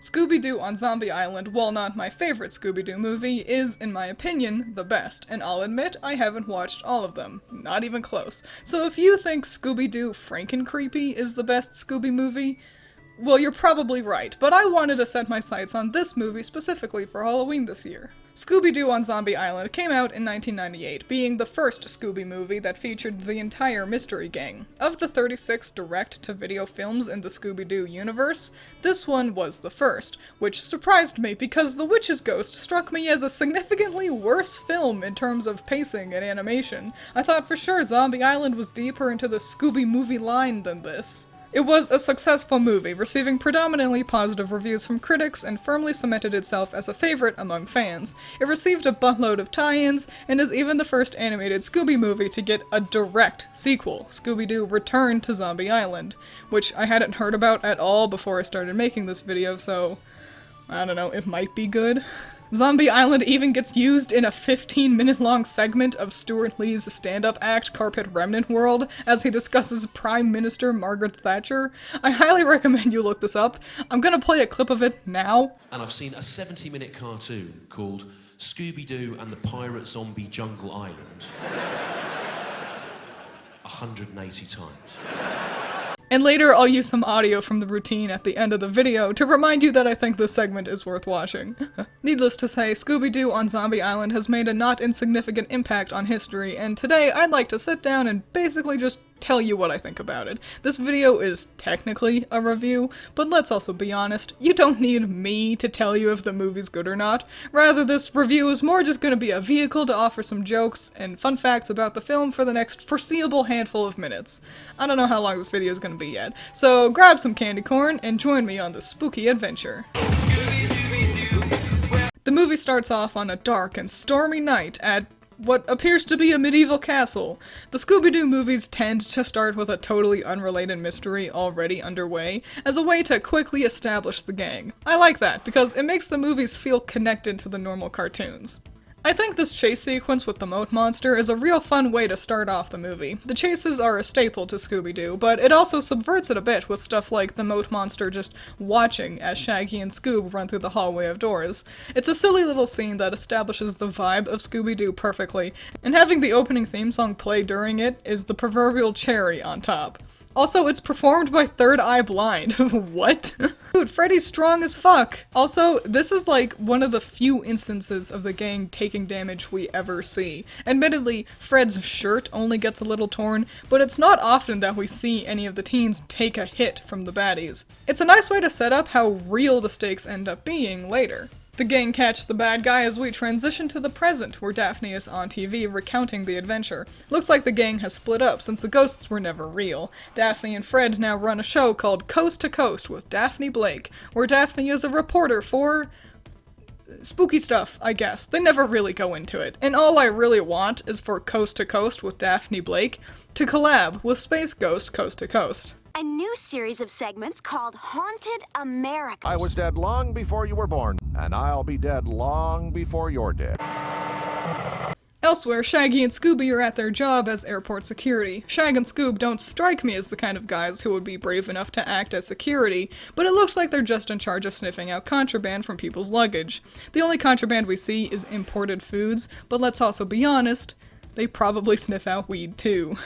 Scooby-Doo on Zombie Island, while not my favorite Scooby-Doo movie, is, in my opinion, the best, and I'll admit I haven't watched all of them. Not even close. So if you think Scooby-Doo Franken-Creepy is the best Scooby movie, well, you're probably right, but I wanted to set my sights on this movie specifically for Halloween this year. Scooby-Doo on Zombie Island came out in 1998, being the first Scooby movie that featured the entire Mystery Gang. Of the 36 direct-to-video films in the Scooby-Doo universe, this one was the first, which surprised me because The Witch's Ghost struck me as a significantly worse film in terms of pacing and animation. I thought for sure Zombie Island was deeper into the Scooby movie line than this. It was a successful movie, receiving predominantly positive reviews from critics and firmly cemented itself as a favorite among fans. It received a buttload of tie-ins, and is even the first animated Scooby movie to get a direct sequel, Scooby-Doo Return to Zombie Island, which I hadn't heard about at all before I started making this video, so I don't know, it might be good. Zombie Island even gets used in a 15-minute-long segment of Stuart Lee's stand-up act Carpet Remnant World as he discusses Prime Minister Margaret Thatcher. I highly recommend you look this up. I'm gonna play a clip of it now. And I've seen a 70-minute cartoon called Scooby-Doo and the Pirate Zombie Jungle Island 180 times. And later I'll use some audio from the routine at the end of the video to remind you that I think this segment is worth watching. Needless to say, Scooby-Doo on Zombie Island has made a not insignificant impact on history, and today I'd like to sit down and basically just tell you what I think about it. This video is technically a review, but let's also be honest, you don't need me to tell you if the movie's good or not. Rather, this review is more just gonna be a vehicle to offer some jokes and fun facts about the film for the next foreseeable handful of minutes. I don't know how long this video is gonna be yet, so grab some candy corn and join me on this spooky adventure. The movie starts off on a dark and stormy night at what appears to be a medieval castle. The Scooby-Doo movies tend to start with a totally unrelated mystery already underway, as a way to quickly establish the gang. I like that, because it makes the movies feel connected to the normal cartoons. I think this chase sequence with the moat monster is a real fun way to start off the movie. The chases are a staple to Scooby-Doo, but it also subverts it a bit with stuff like the moat monster just watching as Shaggy and Scoob run through the hallway of doors. It's a silly little scene that establishes the vibe of Scooby-Doo perfectly, and having the opening theme song play during it is the proverbial cherry on top. Also, it's performed by Third Eye Blind. What? Dude, Freddy's strong as fuck. Also, this is like one of the few instances of the gang taking damage we ever see. Admittedly, Fred's shirt only gets a little torn, but it's not often that we see any of the teens take a hit from the baddies. It's a nice way to set up how real the stakes end up being later. The gang catch the bad guy as we transition to the present, where Daphne is on TV recounting the adventure. Looks like the gang has split up since the ghosts were never real. Daphne and Fred now run a show called Coast to Coast with Daphne Blake, where Daphne is a reporter for spooky stuff, I guess. They never really go into it. And all I really want is for Coast to Coast with Daphne Blake to collab with Space Ghost Coast to Coast. A new series of segments called Haunted America. I was dead long before you were born, and I'll be dead long before you're dead. Elsewhere, Shaggy and Scooby are at their job as airport security. Shag and Scoob don't strike me as the kind of guys who would be brave enough to act as security, but it looks like they're just in charge of sniffing out contraband from people's luggage. The only contraband we see is imported foods, but let's also be honest, they probably sniff out weed too.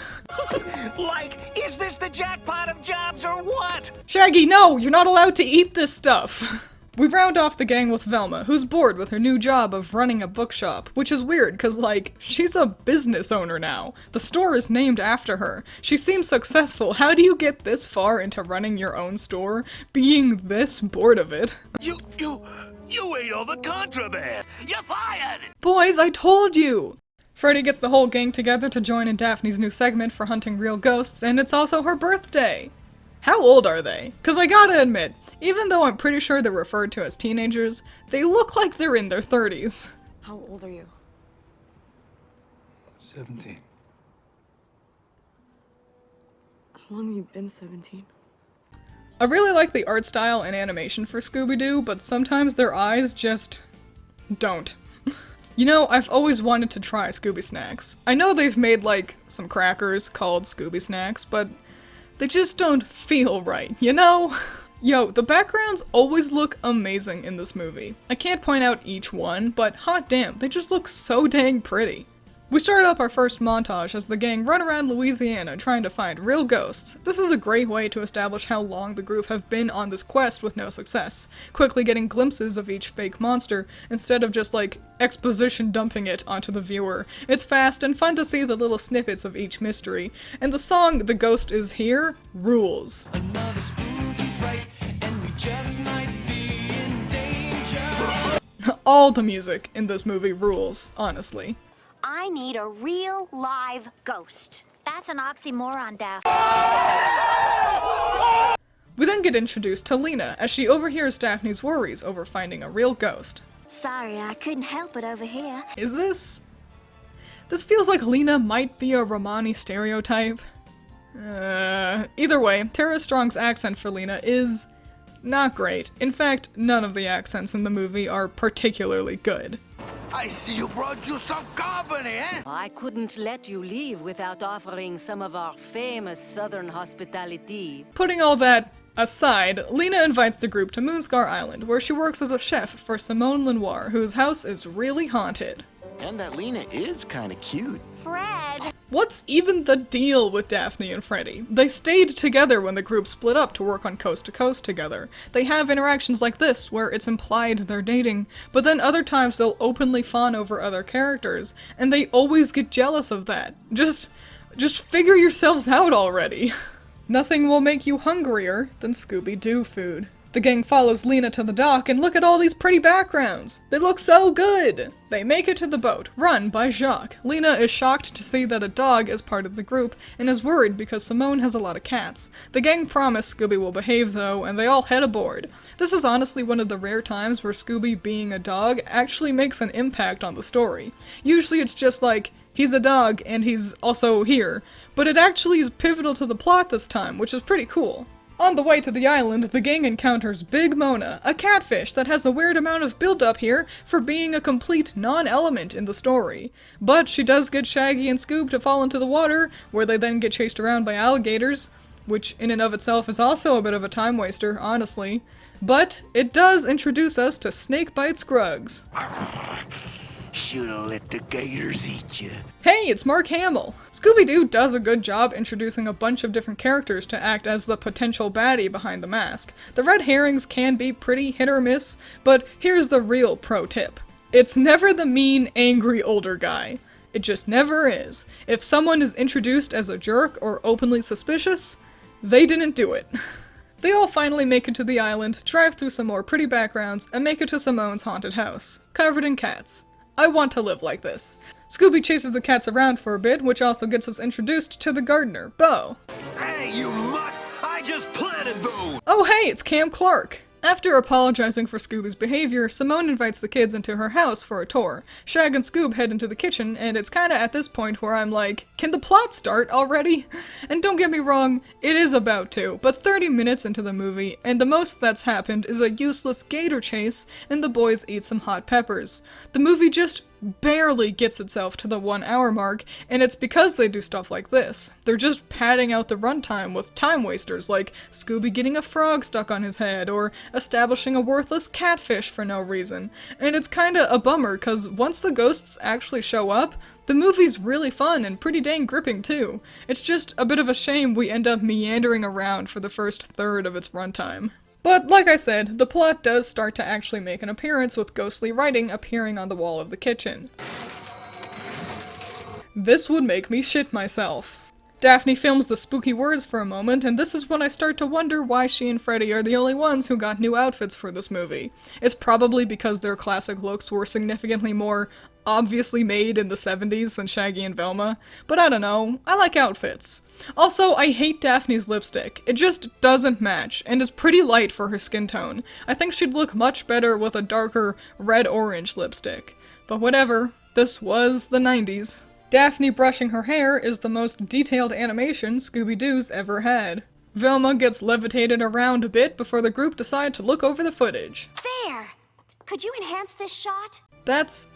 Like, is this the jackpot of jobs or what? Shaggy, no! You're not allowed to eat this stuff! We round off the gang with Velma, who's bored with her new job of running a bookshop, which is weird, cause like, she's a business owner now. The store is named after her. She seems successful. How do you get this far into running your own store, being this bored of it? You ate all the contraband! You're fired! Boys, I told you! Freddy gets the whole gang together to join in Daphne's new segment for hunting real ghosts, and it's also her birthday! How old are they? Cause I gotta admit, even though I'm pretty sure they're referred to as teenagers, they look like they're in their 30s. How old are you? 17. How long have you been 17? I really like the art style and animation for Scooby-Doo, but sometimes their eyes just don't. You know, I've always wanted to try Scooby Snacks. I know they've made, like, some crackers called Scooby Snacks, but they just don't feel right, you know? Yo, the backgrounds always look amazing in this movie. I can't point out each one, but hot damn, they just look so dang pretty. We start up our first montage as the gang run around Louisiana trying to find real ghosts. This is a great way to establish how long the group have been on this quest with no success, quickly getting glimpses of each fake monster instead of just like exposition dumping it onto the viewer. It's fast and fun to see the little snippets of each mystery, and the song "The Ghost Is Here" rules. Another spooky fright, and we just might be in danger. All the music in this movie rules, honestly. I need a real live ghost. That's an oxymoron, Daphne. We then get introduced to Lena as she overhears Daphne's worries over finding a real ghost. Sorry, I couldn't help it over here. Is this? This feels like Lena might be a Romani stereotype. Either way, Tara Strong's accent for Lena is not great. In fact, none of the accents in the movie are particularly good. I see you brought you some company, eh? I couldn't let you leave without offering some of our famous southern hospitality. Putting all that aside, Lena invites the group to Moonscar Island, where she works as a chef for Simone Lenoir, whose house is really haunted. And that Lena is kind of cute. Fred! What's even the deal with Daphne and Freddy? They stayed together when the group split up to work on Coast to Coast together. They have interactions like this, where it's implied they're dating, but then other times they'll openly fawn over other characters, and they always get jealous of that. Just figure yourselves out already. Nothing will make you hungrier than Scooby-Doo food. The gang follows Lena to the dock, and look at all these pretty backgrounds! They look so good! They make it to the boat, run by Jacques. Lena is shocked to see that a dog is part of the group, and is worried because Simone has a lot of cats. The gang promise Scooby will behave though, and they all head aboard. This is honestly one of the rare times where Scooby being a dog actually makes an impact on the story. Usually it's just like, he's a dog, and he's also here. But it actually is pivotal to the plot this time, which is pretty cool. On the way to the island, the gang encounters Big Mona, a catfish that has a weird amount of build-up here for being a complete non-element in the story. But she does get Shaggy and Scoob to fall into the water, where they then get chased around by alligators, which in and of itself is also a bit of a time waster, honestly. But it does introduce us to Snakebite Scruggs. Should've let the gators eat you. Hey, it's Mark Hamill! Scooby-Doo does a good job introducing a bunch of different characters to act as the potential baddie behind the mask. The red herrings can be pretty hit or miss, but here's the real pro tip. It's never the mean, angry older guy. It just never is. If someone is introduced as a jerk or openly suspicious, they didn't do it. They all finally make it to the island, drive through some more pretty backgrounds, and make it to Simone's haunted house, covered in cats. I want to live like this. Scooby chases the cats around for a bit, which also gets us introduced to the gardener, Bo. Hey, you mutt! I just planted those! Oh hey, it's Cam Clark! After apologizing for Scooby's behavior, Simone invites the kids into her house for a tour. Shag and Scoob head into the kitchen, and it's kinda at this point where I'm like, can the plot start already? And don't get me wrong, it is about to, but 30 minutes into the movie, and the most that's happened is a useless gator chase, and the boys eat some hot peppers. The movie just barely gets itself to the 1 hour mark, and it's because they do stuff like this. They're just padding out the runtime with time wasters like Scooby getting a frog stuck on his head, or establishing a worthless catfish for no reason. And it's kinda a bummer, cause once the ghosts actually show up, the movie's really fun and pretty dang gripping too. It's just a bit of a shame we end up meandering around for the first third of its runtime. But, like I said, the plot does start to actually make an appearance with ghostly writing appearing on the wall of the kitchen. This would make me shit myself. Daphne films the spooky words for a moment, and this is when I start to wonder why she and Freddy are the only ones who got new outfits for this movie. It's probably because their classic looks were significantly more obviously made in the 70s than Shaggy and Velma, but I don't know, I like outfits. Also, I hate Daphne's lipstick. It just doesn't match, and is pretty light for her skin tone. I think she'd look much better with a darker red-orange lipstick. But whatever, this was the 90s. Daphne brushing her hair is the most detailed animation Scooby-Doo's ever had. Velma gets levitated around a bit before the group decide to look over the footage. There! Could you enhance this shot? That's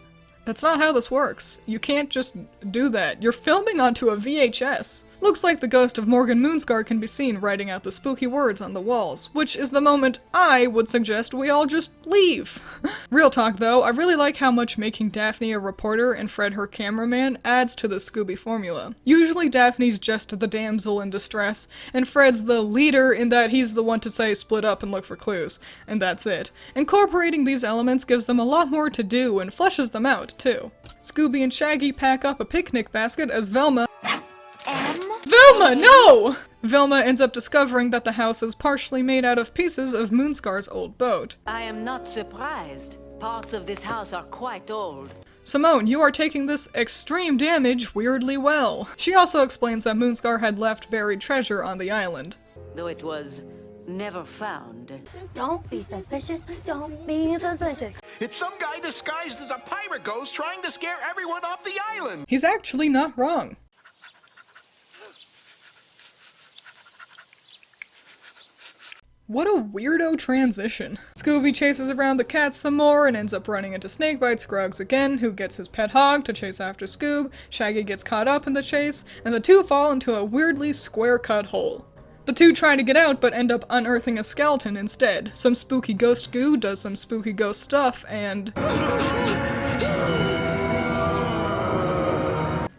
That's not how this works. You can't just do that. You're filming onto a VHS. Looks like the ghost of Morgan Moonscar can be seen writing out the spooky words on the walls, which is the moment I would suggest we all just leave. Real talk though, I really like how much making Daphne a reporter and Fred her cameraman adds to the Scooby formula. Usually Daphne's just the damsel in distress, and Fred's the leader in that he's the one to say split up and look for clues, and that's it. Incorporating these elements gives them a lot more to do and fleshes them out, too. Scooby and Shaggy pack up a picnic basket as Velma— Velma, no! Velma ends up discovering that the house is partially made out of pieces of Moonscar's old boat. I am not surprised. Parts of this house are quite old. Simone, you are taking this extreme damage weirdly well. She also explains that Moonscar had left buried treasure on the island. Though it was never found. Don't be suspicious. Don't be suspicious. It's some guy disguised as a pirate ghost trying to scare everyone off the island. He's actually not wrong. What a weirdo transition. Scooby chases around the cats some more and ends up running into Snakebite Scruggs again, who gets his pet hog to chase after Scoob. Shaggy gets caught up in the chase, and the two fall into a weirdly square-cut hole. The two try to get out, but end up unearthing a skeleton instead. Some spooky ghost goo does some spooky ghost stuff, and—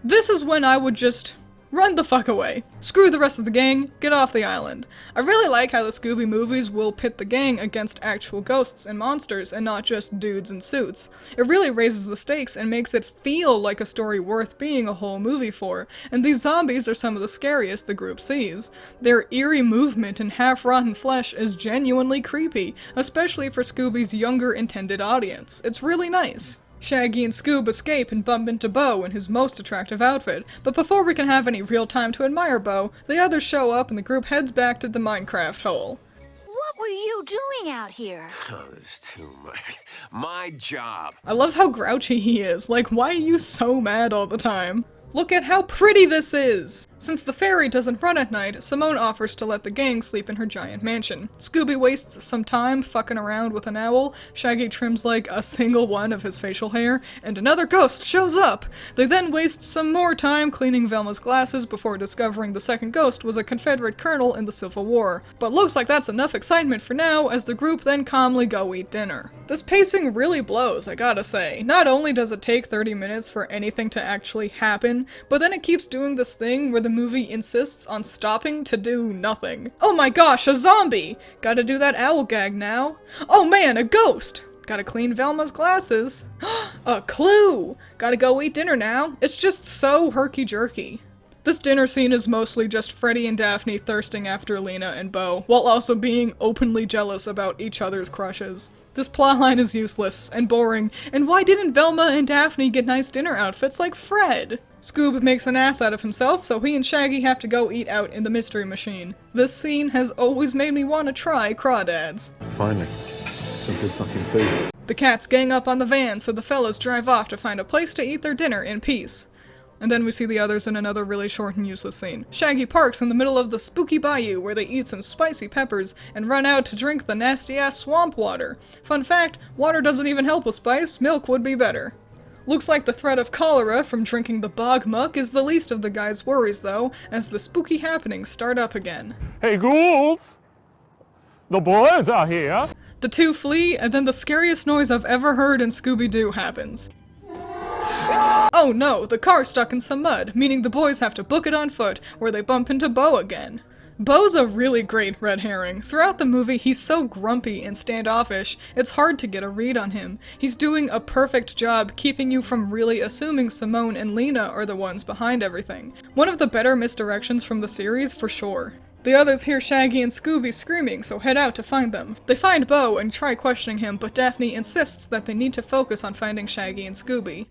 this is when I would just run the fuck away. Screw the rest of the gang, get off the island. I really like how the Scooby movies will pit the gang against actual ghosts and monsters and not just dudes in suits. It really raises the stakes and makes it feel like a story worth being a whole movie for, and these zombies are some of the scariest the group sees. Their eerie movement and half-rotten flesh is genuinely creepy, especially for Scooby's younger intended audience. It's really nice. Shaggy and Scoob escape and bump into Bo in his most attractive outfit, but before we can have any real time to admire Bo, the others show up and the group heads back to the Minecraft hole. What were you doing out here? Oh, there's too much. My job. I love how grouchy he is, like why are you so mad all the time? Look at how pretty this is! Since the ferry doesn't run at night, Simone offers to let the gang sleep in her giant mansion. Scooby wastes some time fucking around with an owl, Shaggy trims like a single one of his facial hair, and another ghost shows up! They then waste some more time cleaning Velma's glasses before discovering the second ghost was a Confederate colonel in the Civil War. But looks like that's enough excitement for now, as the group then calmly go eat dinner. This pacing really blows, I gotta say. Not only does it take 30 minutes for anything to actually happen, but then it keeps doing this thing where the movie insists on stopping to do nothing. Oh my gosh, a zombie! Gotta do that owl gag now. Oh man, a ghost! Gotta clean Velma's glasses. A clue! Gotta go eat dinner now. It's just so herky-jerky. This dinner scene is mostly just Freddy and Daphne thirsting after Lena and Bo, while also being openly jealous about each other's crushes. This plotline is useless and boring, and why didn't Velma and Daphne get nice dinner outfits like Fred? Scoob makes an ass out of himself, so he and Shaggy have to go eat out in the Mystery Machine. This scene has always made me want to try crawdads. Finally, some good fucking food. The cats gang up on the van, so the fellas drive off to find a place to eat their dinner in peace. And then we see the others in another really short and useless scene. Shaggy parks in the middle of the spooky bayou where they eat some spicy peppers and run out to drink the nasty-ass swamp water. Fun fact, water doesn't even help with spice, milk would be better. Looks like the threat of cholera from drinking the bog muck is the least of the guys' worries though, as the spooky happenings start up again. Hey ghouls! The boys are here! The two flee, and then the scariest noise I've ever heard in Scooby-Doo happens. Oh no, the car's stuck in some mud, meaning the boys have to book it on foot, where they bump into Bo again. Bo's a really great red herring. Throughout the movie, he's so grumpy and standoffish, it's hard to get a read on him. He's doing a perfect job keeping you from really assuming Simone and Lena are the ones behind everything. One of the better misdirections from the series, for sure. The others hear Shaggy and Scooby screaming, so head out to find them. They find Bo and try questioning him, but Daphne insists that they need to focus on finding Shaggy and Scooby.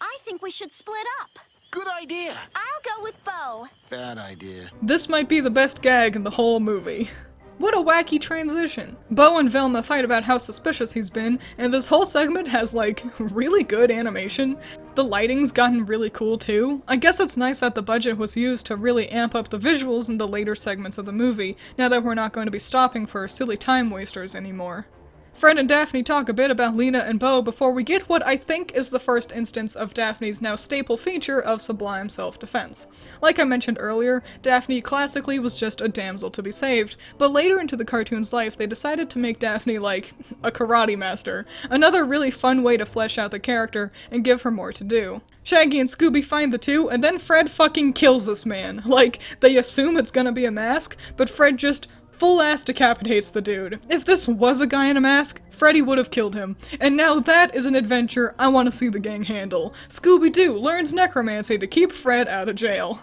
I think we should split up. Good idea. I'll go with Bo. Bad idea. This might be the best gag in the whole movie. What a wacky transition. Bo and Velma fight about how suspicious he's been, and this whole segment has, like, really good animation. The lighting's gotten really cool too. I guess it's nice that the budget was used to really amp up the visuals in the later segments of the movie, now that we're not going to be stopping for silly time wasters anymore. Fred and Daphne talk a bit about Lena and Bo before we get what I think is the first instance of Daphne's now staple feature of sublime self-defense. Like I mentioned earlier, Daphne classically was just a damsel to be saved, but later into the cartoon's life they decided to make Daphne like a karate master, another really fun way to flesh out the character and give her more to do. Shaggy and Scooby find the two, and then Fred fucking kills this man. Like, they assume it's gonna be a mask, but Fred just full-ass decapitates the dude. If this was a guy in a mask, Freddy would have killed him. And now that is an adventure I want to see the gang handle. Scooby-Doo learns necromancy to keep Fred out of jail.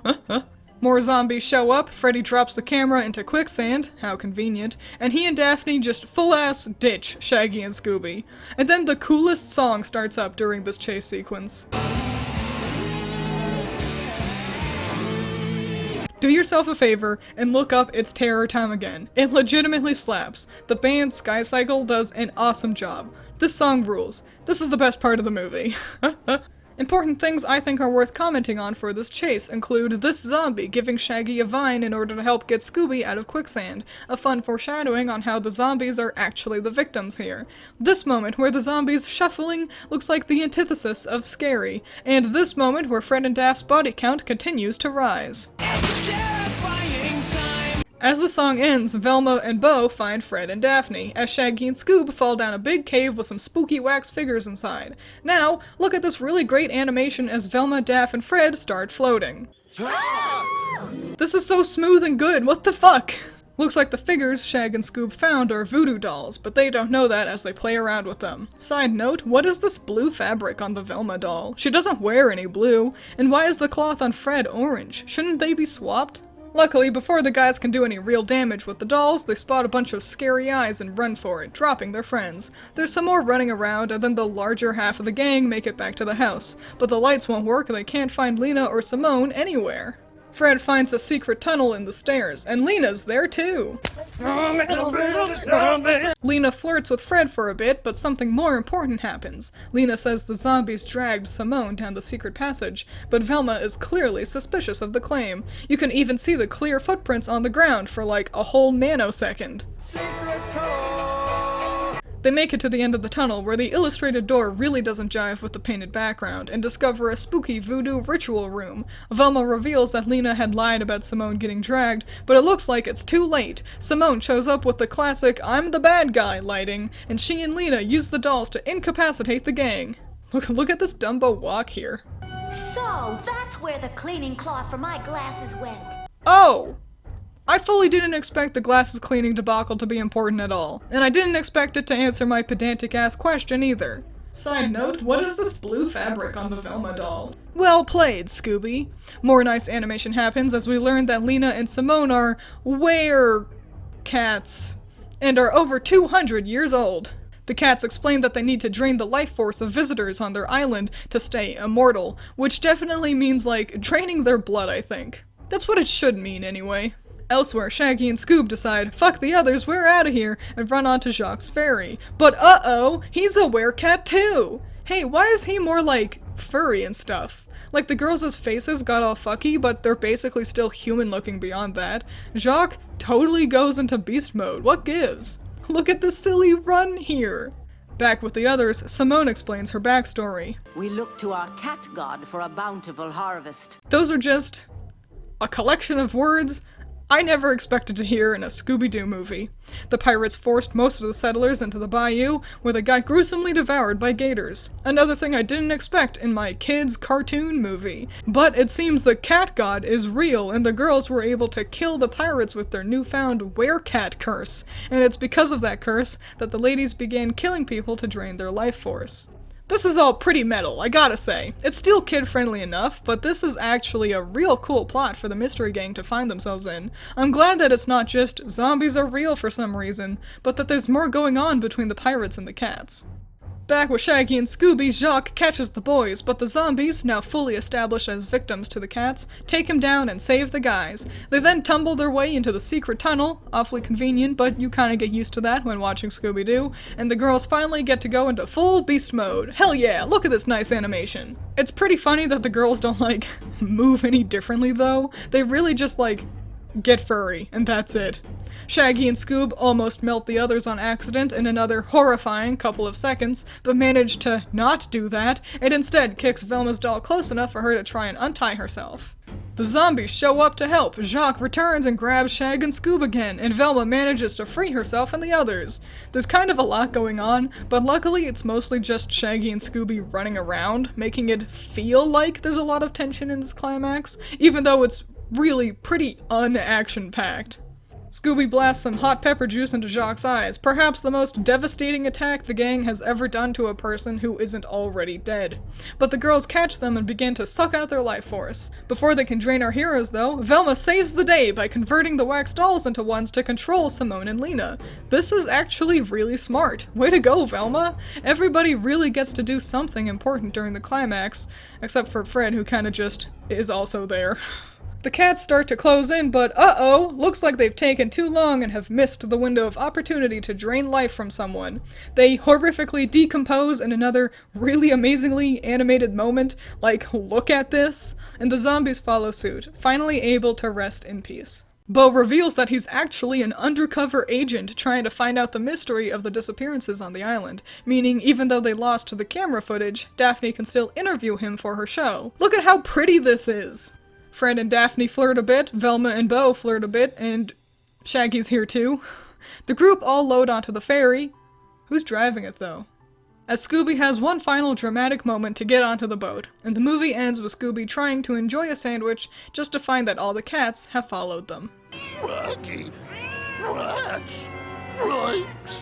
More zombies show up, Freddy drops the camera into quicksand, how convenient, and he and Daphne just full-ass ditch Shaggy and Scooby. And then the coolest song starts up during this chase sequence. Do yourself a favor and look up It's Terror Time Again. It legitimately slaps. The band Sky Cycle does an awesome job. This song rules. This is the best part of the movie. Important things I think are worth commenting on for this chase include this zombie giving Shaggy a vine in order to help get Scooby out of quicksand, a fun foreshadowing on how the zombies are actually the victims here. This moment where the zombies shuffling looks like the antithesis of scary, and this moment where Fred and Daph's body count continues to rise. As the song ends, Velma and Bo find Fred and Daphne, as Shaggy and Scoob fall down a big cave with some spooky wax figures inside. Now, look at this really great animation as Velma, Daph, and Fred start floating. This is so smooth and good, what the fuck? Looks like the figures Shag and Scoob found are voodoo dolls, but they don't know that as they play around with them. Side note, what is this blue fabric on the Velma doll? She doesn't wear any blue, and why is the cloth on Fred orange? Shouldn't they be swapped? Luckily, before the guys can do any real damage with the dolls, they spot a bunch of scary eyes and run for it, dropping their friends. There's some more running around, and then the larger half of the gang make it back to the house. But the lights won't work and they can't find Lena or Simone anywhere. Fred finds a secret tunnel in the stairs, and Lena's there too! Lena flirts with Fred for a bit, but something more important happens. Lena says the zombies dragged Simone down the secret passage, but Velma is clearly suspicious of the claim. You can even see the clear footprints on the ground for like a whole nanosecond. They make it to the end of the tunnel, where the illustrated door really doesn't jive with the painted background, and discover a spooky voodoo ritual room. Velma reveals that Lena had lied about Simone getting dragged, but it looks like it's too late. Simone shows up with the classic "I'm the bad guy" lighting, and she and Lena use the dolls to incapacitate the gang. Look at this Dumbo walk here. So, that's where the cleaning cloth for my glasses went. Oh! I fully didn't expect the glasses cleaning debacle to be important at all, and I didn't expect it to answer my pedantic-ass question either. Side note, what is this blue fabric on the Velma doll? Well played, Scooby. More nice animation happens as we learn that Lena and Simone are were-cats, and are over 200 years old. The cats explain that they need to drain the life force of visitors on their island to stay immortal, which definitely means like draining their blood, I think. That's what it should mean anyway. Elsewhere, Shaggy and Scoob decide, fuck the others, we're out of here, and run on to Jacques' ferry. But uh-oh, he's a werecat too! Hey, why is he more like furry and stuff? Like the girls' faces got all fucky, but they're basically still human looking beyond that. Jacques totally goes into beast mode, what gives? Look at the silly run here! Back with the others, Simone explains her backstory. We look to our cat god for a bountiful harvest. Those are just a collection of words I never expected to hear in a Scooby-Doo movie. The pirates forced most of the settlers into the bayou, where they got gruesomely devoured by gators. Another thing I didn't expect in my kids' cartoon movie. But it seems the cat god is real, and the girls were able to kill the pirates with their newfound werecat curse. And it's because of that curse that the ladies began killing people to drain their life force. This is all pretty metal, I gotta say. It's still kid-friendly enough, but this is actually a real cool plot for the mystery gang to find themselves in. I'm glad that it's not just zombies are real for some reason, but that there's more going on between the pirates and the cats. Back with Shaggy and Scooby, Jacques catches the boys, but the zombies, now fully established as victims to the cats, take him down and save the guys. They then tumble their way into the secret tunnel, awfully convenient, but you kinda get used to that when watching Scooby-Doo, and the girls finally get to go into full beast mode. Hell yeah, look at this nice animation. It's pretty funny that the girls don't, like, move any differently though. They really just, like, get furry, and that's it. Shaggy and Scoob almost melt the others on accident in another horrifying couple of seconds, but manage to not do that, and instead kicks Velma's doll close enough for her to try and untie herself. The zombies show up to help, Jacques returns and grabs Shag and Scoob again, and Velma manages to free herself and the others. There's kind of a lot going on, but luckily it's mostly just Shaggy and Scooby running around, making it feel like there's a lot of tension in this climax, even though it's really pretty un-action-packed. Scooby blasts some hot pepper juice into Jacques' eyes, perhaps the most devastating attack the gang has ever done to a person who isn't already dead. But the girls catch them and begin to suck out their life force. Before they can drain our heroes, though, Velma saves the day by converting the wax dolls into ones to control Simone and Lena. This is actually really smart. Way to go, Velma! Everybody really gets to do something important during the climax, except for Fred, who kinda just is also there. The cats start to close in, but uh-oh, looks like they've taken too long and have missed the window of opportunity to drain life from someone. They horrifically decompose in another really amazingly animated moment, like, look at this, and the zombies follow suit, finally able to rest in peace. Bo reveals that he's actually an undercover agent trying to find out the mystery of the disappearances on the island, meaning even though they lost the camera footage, Daphne can still interview him for her show. Look at how pretty this is! Fred and Daphne flirt a bit, Velma and Bo flirt a bit, and Shaggy's here too. The group all load onto the ferry. Who's driving it though? As Scooby has one final dramatic moment to get onto the boat, and the movie ends with Scooby trying to enjoy a sandwich just to find that all the cats have followed them. Raggy, rats, ripes.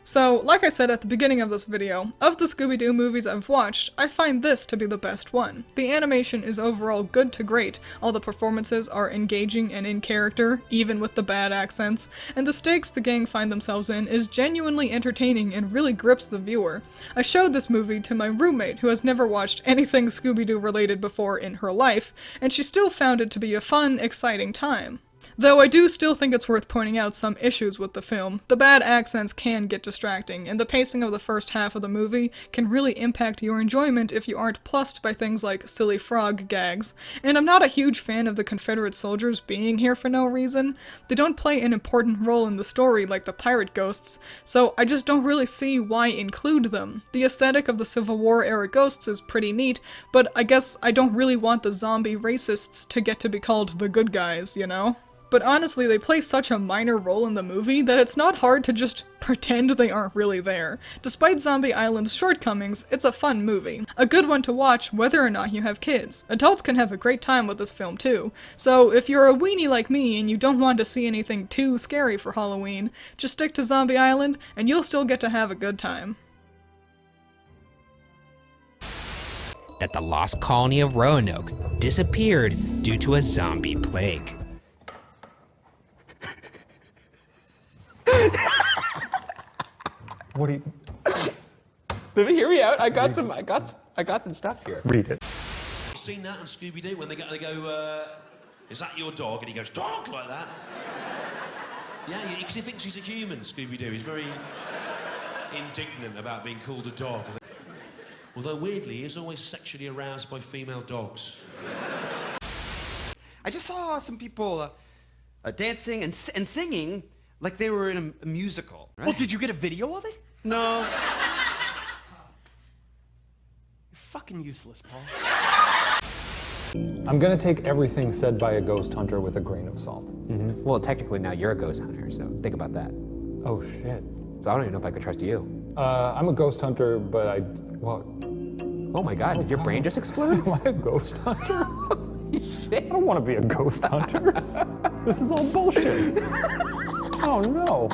So, like I said at the beginning of this video, of the Scooby-Doo movies I've watched, I find this to be the best one. The animation is overall good to great, all the performances are engaging and in character, even with the bad accents, and the stakes the gang find themselves in is genuinely entertaining and really grips the viewer. I showed this movie to my roommate who has never watched anything Scooby-Doo related before in her life, and she still found it to be a fun, exciting time. Though I do still think it's worth pointing out some issues with the film. The bad accents can get distracting, and the pacing of the first half of the movie can really impact your enjoyment if you aren't plussed by things like silly frog gags. And I'm not a huge fan of the Confederate soldiers being here for no reason. They don't play an important role in the story like the pirate ghosts, so I just don't really see why include them. The aesthetic of the Civil War era ghosts is pretty neat, but I guess I don't really want the zombie racists to get to be called the good guys, you know? But honestly, they play such a minor role in the movie that it's not hard to just pretend they aren't really there. Despite Zombie Island's shortcomings, it's a fun movie. A good one to watch whether or not you have kids. Adults can have a great time with this film too. So if you're a weenie like me and you don't want to see anything too scary for Halloween, just stick to Zombie Island and you'll still get to have a good time. That the lost colony of Roanoke disappeared due to a zombie plague. What do you... Let me hear me out. I got some stuff here. Read it. Seen that on Scooby-Doo when they go, is that your dog? And he goes, dog, like that. Yeah, because he thinks he's a human, Scooby-Doo. He's very indignant about being called a dog. Although weirdly, he is always sexually aroused by female dogs. I just saw some people dancing and singing like they were in a musical. Right? Well, did you get a video of it? No. You're fucking useless, Paul. I'm gonna take everything said by a ghost hunter with a grain of salt. Mm-hmm. Well, technically now you're a ghost hunter, so think about that. Oh shit. So I don't even know if I could trust you. I'm a ghost hunter, but well... Oh my god, did your brain just explode? Am I a ghost hunter? Shit. I don't want to be a ghost hunter. This is all bullshit. Oh no.